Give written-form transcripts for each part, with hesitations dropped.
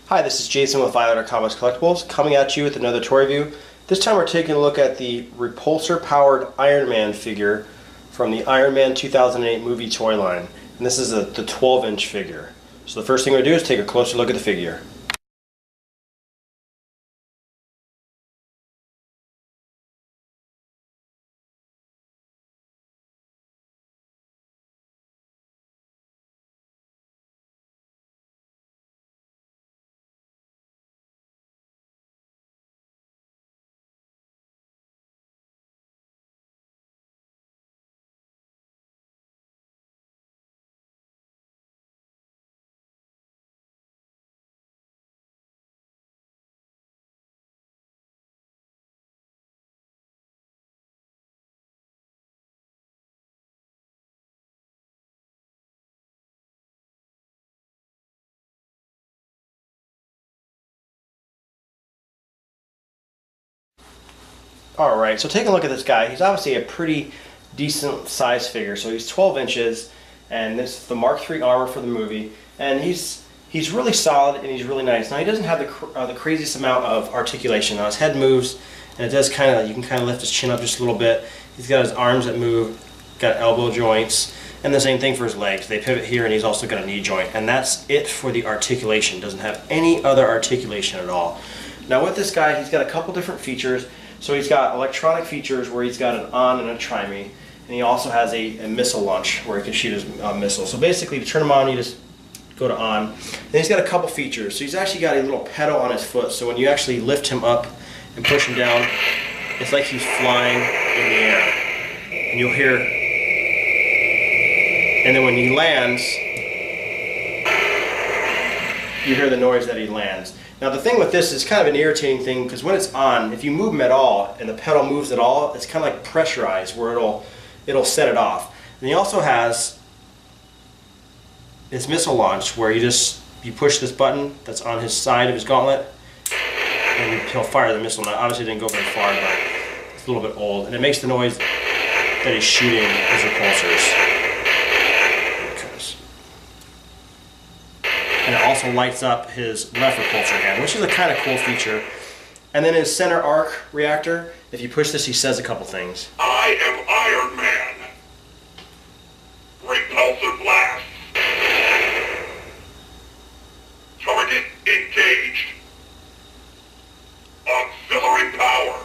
Hi, this is Jason with Violator Comics Collectibles, coming at you with another toy review. This time we're taking a look at the Repulsor-powered Iron Man figure from the Iron Man 2008 movie toy line. And this is the 12-inch figure. So the first thing we're going to do is take a closer look at the figure. Alright, so taking a look at this guy, he's obviously a pretty decent size figure. So he's 12 inches, and this is the Mark III armor for the movie, and he's really solid and he's really nice. Now he doesn't have the craziest amount of articulation. Now his head moves, and it does you can kind of lift his chin up just a little bit. He's got his arms that move, got elbow joints, and the same thing for his legs. They pivot here, and he's also got a knee joint, and that's it for the articulation. Doesn't have any other articulation at all. Now with this guy, he's got a couple different features. So he's got electronic features where he's got an on and a try me, and he also has a missile launch where he can shoot his missile. So basically to turn him on, you just go to on. Then he's got a couple features. So he's actually got a little pedal on his foot, so when you actually lift him up and push him down, it's like he's flying in the air. And you'll hear, and then when he lands, you hear the noise that he lands. Now the thing with this is kind of an irritating thing, because when it's on, if you move him at all and the pedal moves at all, it's kind of like pressurized where it'll set it off. And he also has his missile launch where you push this button that's on his side of his gauntlet and he'll fire the missile. Now obviously it didn't go very far, but it's a little bit old, and it makes the noise that he's shooting his repulsors. And it also lights up his left repulsor hand, which is a kind of cool feature. And then his center arc reactor, if you push this, he says a couple things. I am Iron Man. Repulsor blast. Target engaged. Auxiliary power.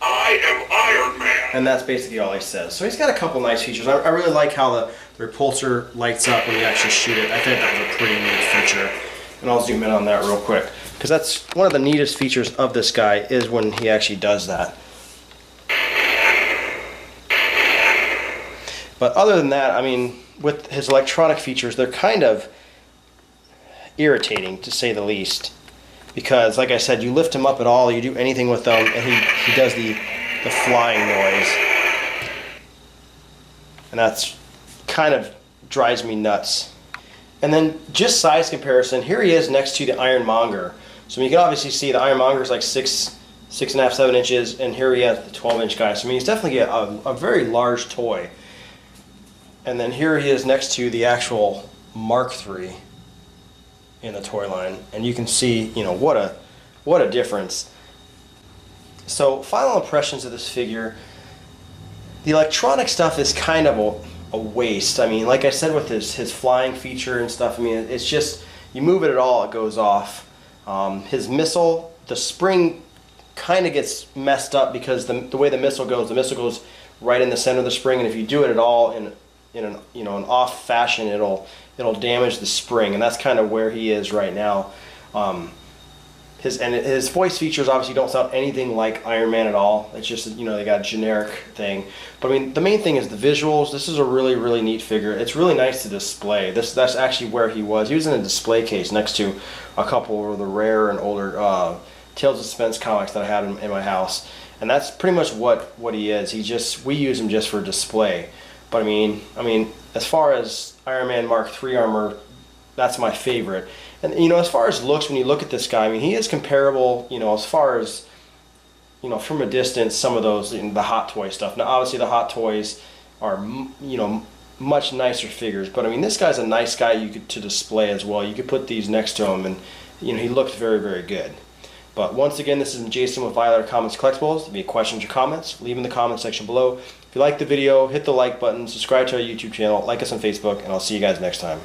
I am Iron Man. And that's basically all he says. So he's got a couple nice features. I really like how the repulsor lights up when you actually shoot it. I think that was a pretty neat feature. And I'll zoom in on that real quick, because that's one of the neatest features of this guy, is when he actually does that. But other than that, I mean, with his electronic features, they're kind of irritating, to say the least. Because, like I said, you lift him up at all, you do anything with them, and he does the flying noise. And that's kind of drives me nuts. And then just size comparison, here he is next to the Ironmonger. So you can obviously see the Ironmonger is like 6.5, 7 inches, and here he has the 12-inch guy. So I mean, he's definitely a very large toy. And then here he is next to the actual Mark III in the toy line, and you can see, you know, what a difference. So final impressions of this figure, the electronic stuff is kind of a waste. I mean, like I said, with his flying feature and stuff, I mean, it's just, you move it at all, it goes off. His missile, the spring kind of gets messed up, because the way the missile goes right in the center of the spring, and if you do it at all in an off fashion, it'll damage the spring, and that's kind of where he is right now. His voice features obviously don't sound anything like Iron Man at all. It's just, you know, they got a generic thing. But I mean, the main thing is the visuals. This is a really, really neat figure. It's really nice to display. That's actually where he was. He was in a display case next to a couple of the rare and older Tales of Suspense comics that I had in my house. And that's pretty much what he is. We use him just for display. But I mean, as far as Iron Man Mark III armor, that's my favorite. And, you know, as far as looks, when you look at this guy, I mean, he is comparable, you know, as far as, you know, from a distance, some of those, you know, the Hot Toy stuff. Now, obviously, the Hot Toys are, you know, much nicer figures. But I mean, this guy's a nice guy to display as well. You could put these next to him, and you know, he looks very, very good. But once again, this is Jason with Violator Comics Collectibles. If you have any questions or comments, leave in the comment section below. If you like the video, hit the like button, subscribe to our YouTube channel, like us on Facebook, and I'll see you guys next time.